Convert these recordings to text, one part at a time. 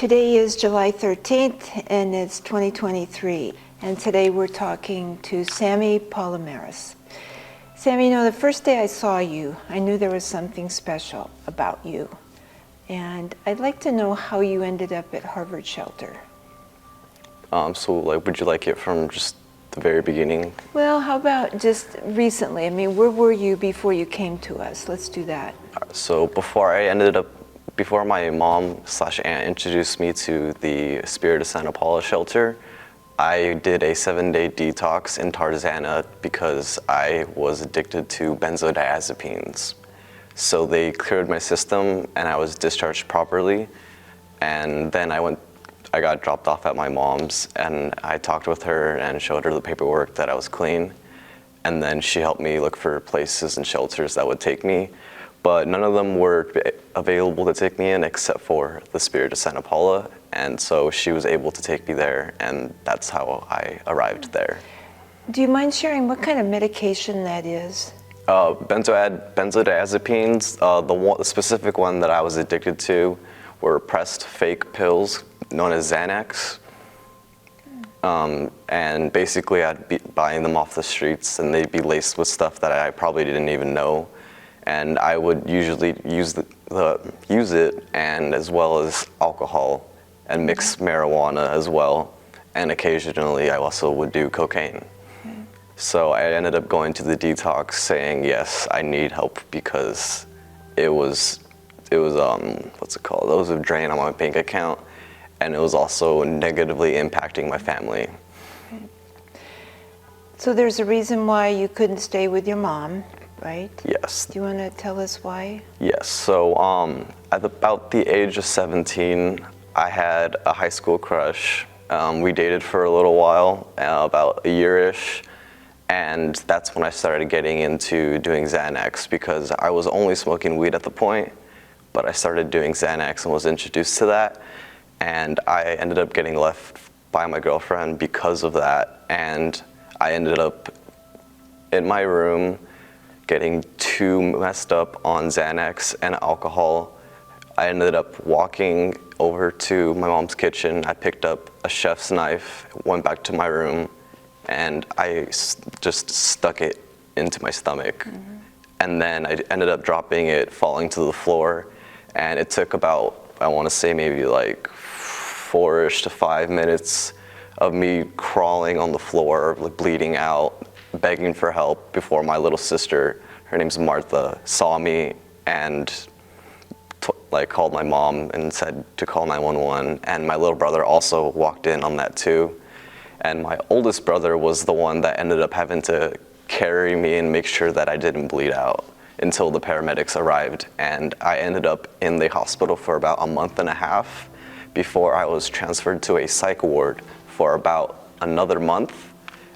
Today is July 13th and it's 2023. And today we're talking to Sammy Palomares. Sammy, you know, the first day I saw you, I knew there was something special about you. And I'd like to know how you ended up at Harvard Shelter. Would you like it from just the very beginning? Well, how about just recently? I mean, where were you before you came to us? Let's do that. So before my mom/aunt introduced me to the Spirit of Santa Paula shelter, I did a 7-day detox in Tarzana because I was addicted to benzodiazepines. So they cleared my system and I was discharged properly. And then I got dropped off at my mom's and I talked with her and showed her the paperwork that I was clean. And then she helped me look for places and shelters that would take me. But none of them were available to take me in except for the Spirit of Santa Paula. And so she was able to take me there, and that's how I arrived there. Do you mind sharing what kind of medication that is? Benzodiazepines, the specific one that I was addicted to were pressed fake pills known as Xanax. And basically I'd be buying them off the streets and they'd be laced with stuff that I probably didn't even know. And I would usually use it and as well as alcohol and mix marijuana as well. And occasionally I also would do cocaine. So I ended up going to the detox saying, yes, I need help because it was what's it called? It was a drain on my bank account and it was also negatively impacting my family. So there's a reason why you couldn't stay with your mom, right? Yes. Do you want to tell us why? Yes. So at about the age of 17, I had a high school crush. We dated for a little while, about a year-ish. And that's when I started getting into doing Xanax because I was only smoking weed at the point, but I started doing Xanax and was introduced to that. And I ended up getting left by my girlfriend because of that. And I ended up in my room getting too messed up on Xanax and alcohol. I ended up walking over to my mom's kitchen. I picked up a chef's knife, went back to my room, and I just stuck it into my stomach. And then I ended up dropping it, falling to the floor. And it took about, I want to say maybe like 4-ish to 5 minutes of me crawling on the floor, like bleeding out, begging for help before my little sister, her name's Martha, saw me and called my mom and said to call 911. And my little brother also walked in on that too. And my oldest brother was the one that ended up having to carry me and make sure that I didn't bleed out until the paramedics arrived. And I ended up in the hospital for about a month and a half before I was transferred to a psych ward for about another month.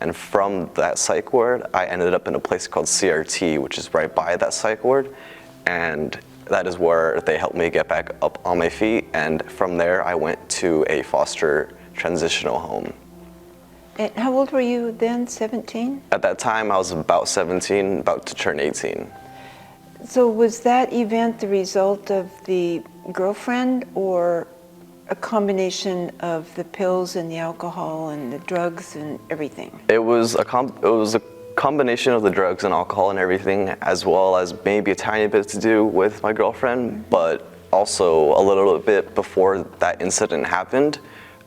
And from that psych ward, I ended up in a place called CRT, which is right by that psych ward. And that is where they helped me get back up on my feet. And from there, I went to a foster transitional home. And how old were you then, 17? At that time, I was about 17, about to turn 18. So was that event the result of the girlfriend or a combination of the pills and the alcohol and the drugs and everything? It was a combination of the drugs and alcohol and everything, as well as maybe a tiny bit to do with my girlfriend, but also a little bit before that incident happened,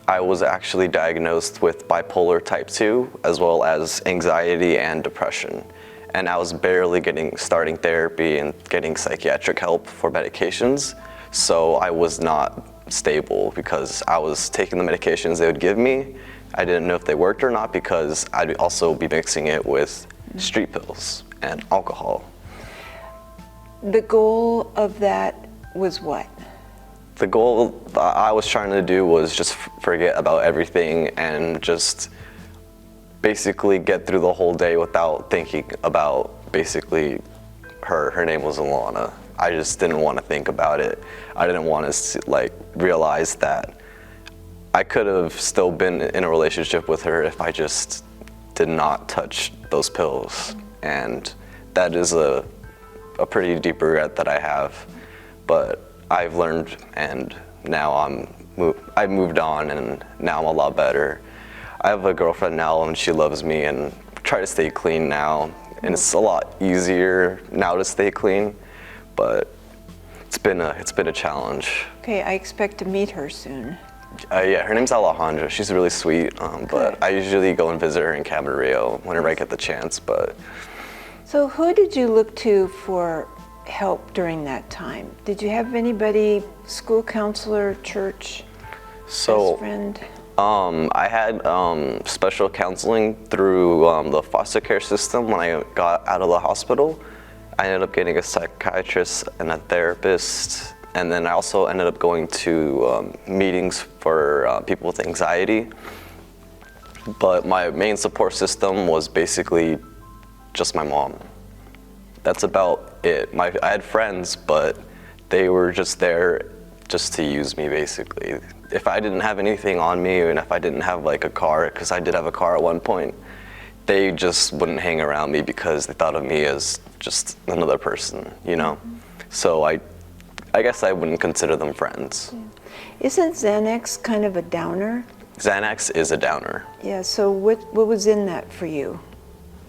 I was actually diagnosed with bipolar type 2, as well as anxiety and depression. And I was barely starting therapy and getting psychiatric help for medications. So I was not stable because I was taking the medications they would give me. I didn't know if they worked or not because I'd also be mixing it with street pills and alcohol. The goal of that was what? The goal that I was trying to do was just forget about everything and just basically get through the whole day without thinking about basically her. Her name was Alana. I just didn't want to think about it. I didn't want to realize that I could have still been in a relationship with her if I just did not touch those pills. And that is a pretty deep regret that I have. But I've learned, and now I'm I moved on, and now I'm a lot better. I have a girlfriend now, and she loves me, and try to stay clean now. And it's a lot easier now to stay clean, but it's been a challenge. Okay, I expect to meet her soon. Yeah, her name's Alejandra. She's really sweet, but I usually go and visit her in Camarillo whenever I get the chance. But So who did you look to for help during that time? Did you have anybody, school counselor, church, best friend? I had special counseling through the foster care system when I got out of the hospital. I ended up getting a psychiatrist and a therapist, and then I also ended up going to meetings for people with anxiety. But my main support system was basically just my mom. That's about it. I had friends, but they were just there just to use me, basically. If I didn't have anything on me, and if I didn't have like a car, because I did have a car at one point, they just wouldn't hang around me because they thought of me as just another person, you know? So I guess I wouldn't consider them friends. Yeah. Isn't Xanax kind of a downer? Xanax is a downer. Yeah, so what was in that for you?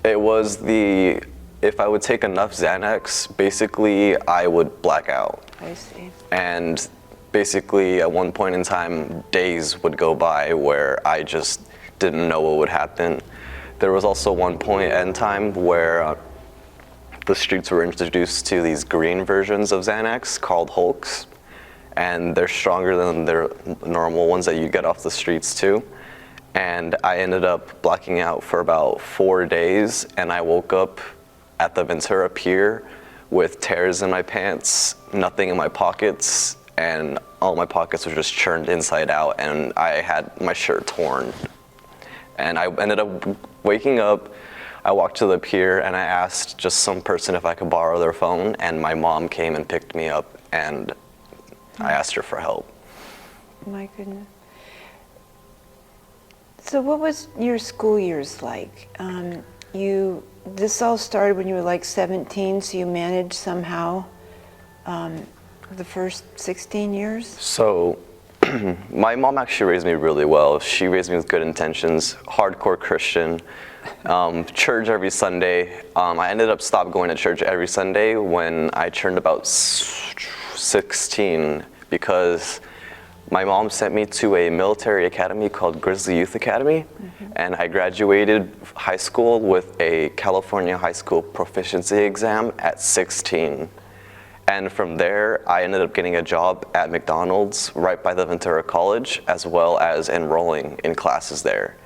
It was if I would take enough Xanax, basically I would black out. I see. And basically at one point in time, days would go by where I just didn't know what would happen. There was also one point in time where the streets were introduced to these green versions of Xanax called Hulks, and they're stronger than their normal ones that you get off the streets too. And I ended up blacking out for about 4 days, and I woke up at the Ventura Pier with tears in my pants, nothing in my pockets, and all my pockets were just churned inside out, and I had my shirt torn. And I ended up waking up, I walked to the pier, and I asked just some person if I could borrow their phone, and my mom came and picked me up, and I asked her for help. My goodness. So what was your school years like? This all started when you were like 17, so you managed somehow the first 16 years? So my mom actually raised me really well. She raised me with good intentions, hardcore Christian, church every Sunday. I ended up stopped going to church every Sunday when I turned about 16 because my mom sent me to a military academy called Grizzly Youth Academy, and I graduated high school with a California high school proficiency exam at 16. And from there, I ended up getting a job at McDonald's right by the Ventura College, as well as enrolling in classes there.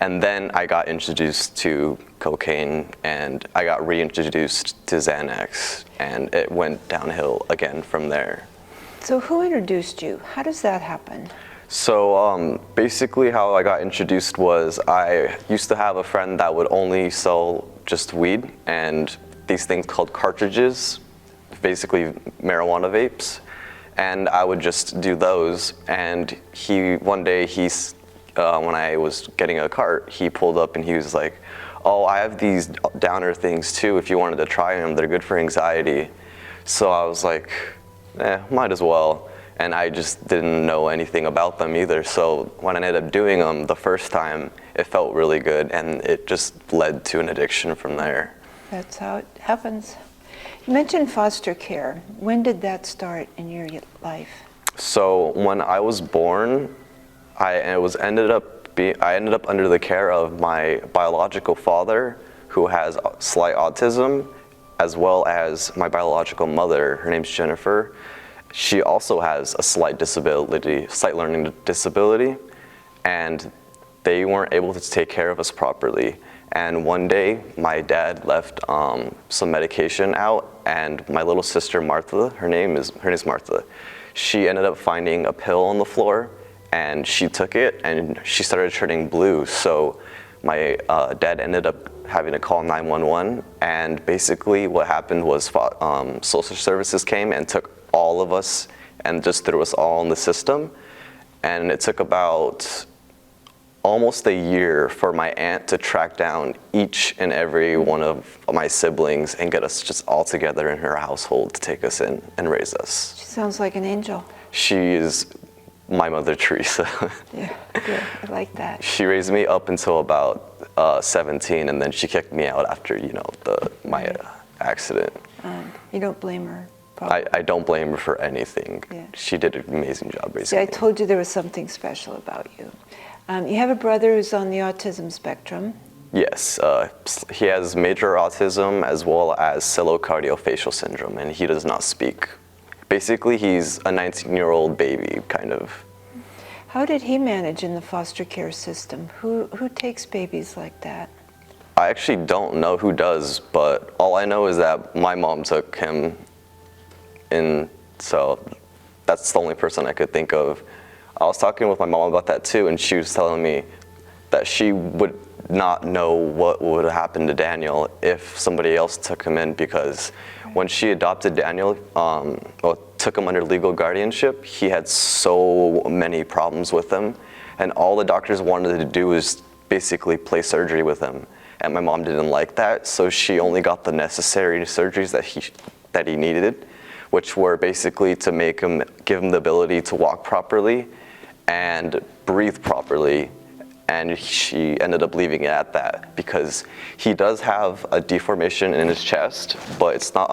And then I got introduced to cocaine, and I got reintroduced to Xanax, and it went downhill again from there. So who introduced you? How does that happen? So basically how I got introduced was I used to have a friend that would only sell just weed and these things called cartridges, basically marijuana vapes, and I would just do those. And one day when I was getting a cart, he pulled up and he was like, "Oh, I have these downer things too if you wanted to try them. They're good for anxiety." So I was like, might as well. And I just didn't know anything about them either. So when I ended up doing them the first time, it felt really good, and it just led to an addiction from there. That's how it happens. You mentioned foster care. When did that start in your life? So when I was born, I ended up under the care of my biological father, who has slight autism, as well as my biological mother. Her name's Jennifer. She also has a slight learning disability, and they weren't able to take care of us properly. And one day, my dad left some medication out, and my little sister Martha, her name is Martha, she ended up finding a pill on the floor, and she took it, and she started turning blue. So my dad ended up having to call 911, and basically what happened was social services came and took all of us and just threw us all in the system. And it took about almost a year for my aunt to track down each and every one of my siblings and get us just all together in her household to take us in and raise us. She sounds like an angel. She is my mother, Teresa. Yeah, good. I like that. She raised me up until about 17, and then she kicked me out after, my accident. You don't blame her, probably. I don't blame her for anything. Yeah. She did an amazing job raising See, I me. told you there was something special about you. You have a brother who's on the autism spectrum. Yes, he has major autism as well as ciliocardiofacial syndrome, and he does not speak. Basically, he's a 19-year-old baby, kind of. How did he manage in the foster care system? Who takes babies like that? I actually don't know who does, but all I know is that my mom took him in, so that's the only person I could think of. I was talking with my mom about that too, and she was telling me that she would not know what would happen to Daniel if somebody else took him in, because when she adopted Daniel, took him under legal guardianship, he had so many problems with him, and all the doctors wanted to do was basically play surgery with him. And my mom didn't like that, so she only got the necessary surgeries that he needed, which were basically to give him the ability to walk properly and breathe properly. And she ended up leaving it at that, because he does have a deformation in his chest, but it's not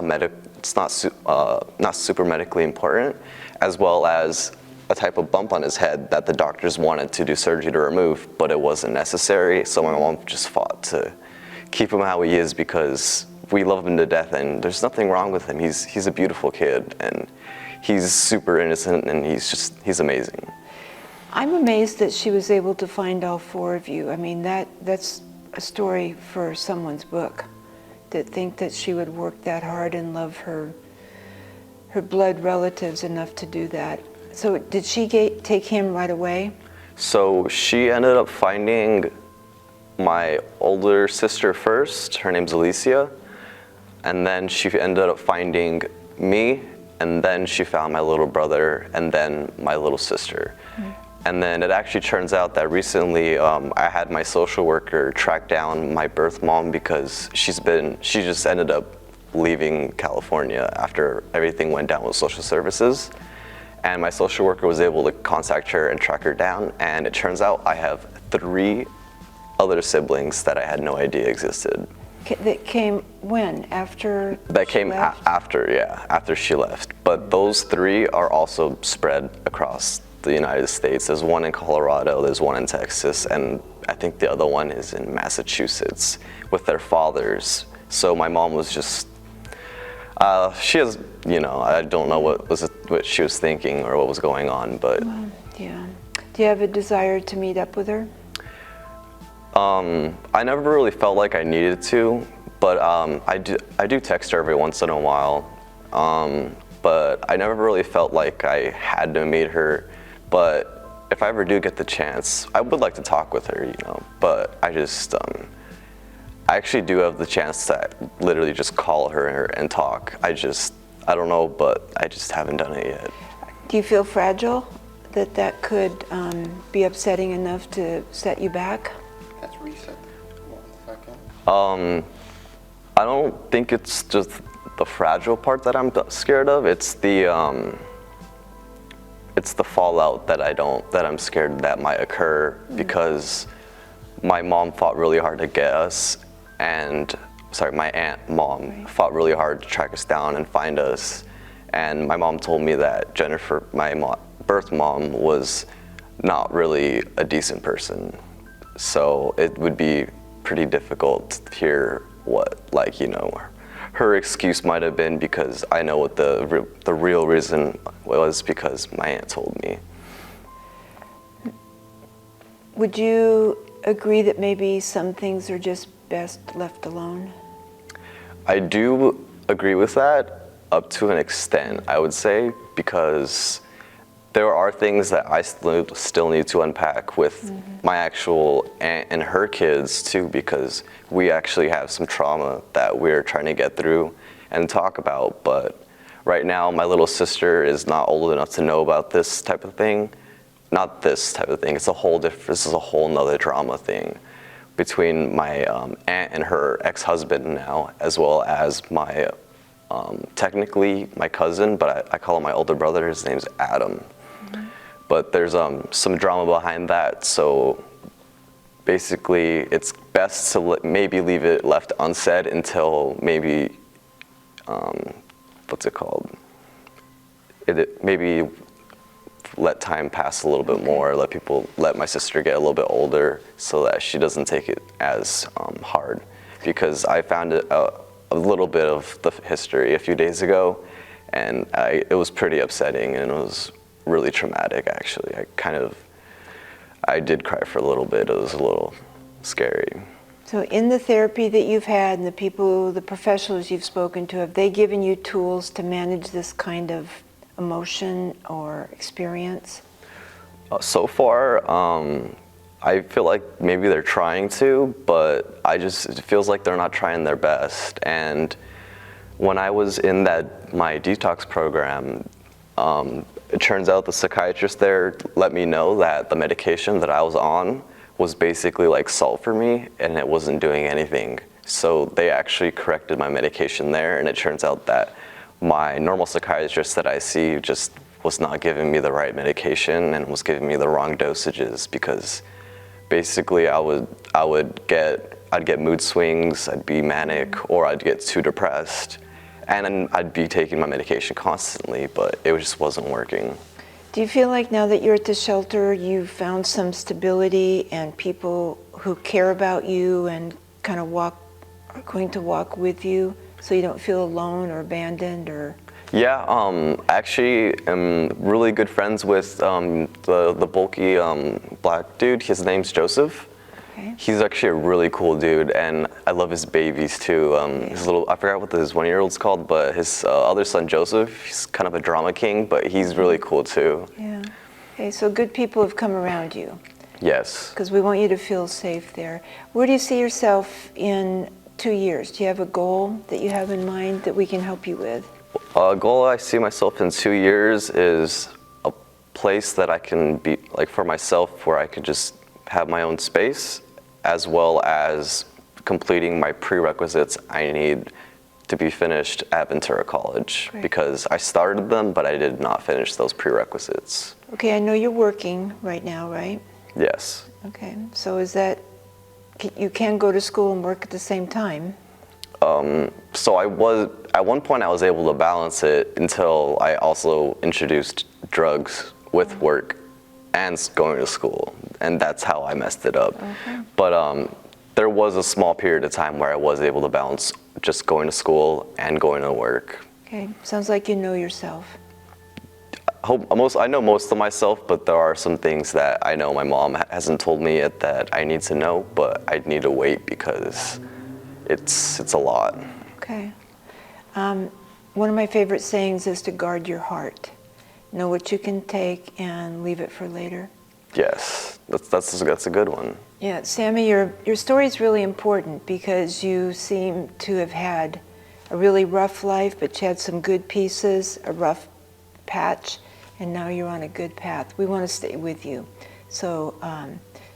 super medically important, as well as a type of bump on his head that the doctors wanted to do surgery to remove, but it wasn't necessary. So my mom just fought to keep him how he is, because we love him to death, and there's nothing wrong with him. He's a beautiful kid, and he's super innocent, and he's amazing. I'm amazed that she was able to find all four of you. I mean, that's a story for someone's book, to think that she would work that hard and love her blood relatives enough to do that. So did she take him right away? So she ended up finding my older sister first. Her name's Alicia. And then she ended up finding me, and then she found my little brother, and then my little sister. Mm-hmm. And then it actually turns out that recently I had my social worker track down my birth mom, because she just ended up leaving California after everything went down with social services. And my social worker was able to contact her and track her down, and it turns out I have 3 other siblings that I had no idea existed. That came when? After That she came left? after she left. But those 3 are also spread across the United States. There's one in Colorado, there's one in Texas, and I think the other one is in Massachusetts with their fathers. So my mom was just, she has, I don't know what she was thinking or what was going on, but. Well, yeah. Do you have a desire to meet up with her? I never really felt like I needed to, but I do text her every once in a while. But I never really felt like I had to meet her. But if I ever do get the chance, I would like to talk with her, But I actually do have the chance to literally just call her and talk. I don't know, but I just haven't done it yet. Do you feel fragile, that could be upsetting enough to set you back? Let's reset 1 second. I don't think it's just the fragile part that I'm scared of. It's the fallout that I'm scared that might occur, because my mom fought really hard to get us, and my mom fought really hard to track us down and find us. And my mom told me that Jennifer, my birth mom, was not really a decent person. So it would be pretty difficult to hear what, her excuse might have been, because I know what the real reason was, because my aunt told me. Would you agree that maybe some things are just best left alone? I do agree with that up to an extent, I would say, because there are things that I still need to unpack with my actual aunt and her kids too, because we actually have some trauma that we're trying to get through and talk about. But right now, my little sister is not old enough to know about this type of thing. Not this type of thing. This is a whole nother drama thing between my aunt and her ex-husband now, as well as my, technically my cousin, but I call him my older brother. His name's Adam. but there's some drama behind that. So basically, it's best to maybe leave it left unsaid until maybe, what's it called? Maybe let time pass a little bit more, let my sister get a little bit older so that she doesn't take it as hard. Because I found a little bit of the history a few days ago, and it was pretty upsetting, and it was really traumatic, actually. I did cry for a little bit. It was a little scary. So in the therapy that you've had and the professionals you've spoken to, have they given you tools to manage this kind of emotion or experience? So far, I feel like maybe they're trying to, but it feels like they're not trying their best. And when I was in my detox program, it turns out the psychiatrist there let me know that the medication that I was on was basically like salt for me, and it wasn't doing anything. So they actually corrected my medication there, and it turns out that my normal psychiatrist that I see just was not giving me the right medication and was giving me the wrong dosages, because basically I'd get mood swings, I'd be manic, or I'd get too depressed, and I'd be taking my medication constantly, but it just wasn't working. Do you feel like now that you're at the shelter, you've found some stability and people who care about you and kind of are going to walk with you, so you don't feel alone or abandoned? Or Yeah, actually, I'm really good friends with the bulky black dude. His name's Joseph. Okay. He's actually a really cool dude, and I love his babies too. I forgot what his 1-year-old's called, but his other son Joseph, he's kind of a drama king, but he's really cool too. Yeah. Okay, so good people have come around you. Yes. Because we want you to feel safe there. Where do you see yourself in 2 years? Do you have a goal that you have in mind that we can help you with? A goal I see myself in 2 years is a place that I can be, like, for myself, where I could just have my own space, as well as completing my prerequisites I need to be finished at Ventura College. Great. Because I started them, but I did not finish those prerequisites. Okay, I know you're working right now, right? Yes. Okay, so is that, you can go to school and work at the same time? So at one point I was able to balance it until I also introduced drugs with work and going to school, and that's how I messed it up. Okay. But there was a small period of time where I was able to balance just going to school and going to work. Okay, sounds like you know yourself. I know most of myself, but there are some things that I know my mom hasn't told me yet that I need to know, but I need to wait because it's a lot. Okay. One of my favorite sayings is to guard your heart. Know what you can take and leave it for later. Yes, that's a good one. Yeah, Sammy, your story is really important because you seem to have had a really rough life, but you had some good pieces, a rough patch, and now you're on a good path. We want to stay with you. So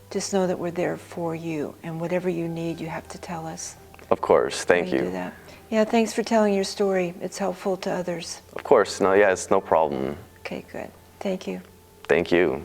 just know that we're there for you, and whatever you need, you have to tell us. Of course, thank We you. do that. Yeah, thanks for telling your story. It's helpful to others. Of course, no, yeah, it's no problem. Okay, good. Thank you. Thank you.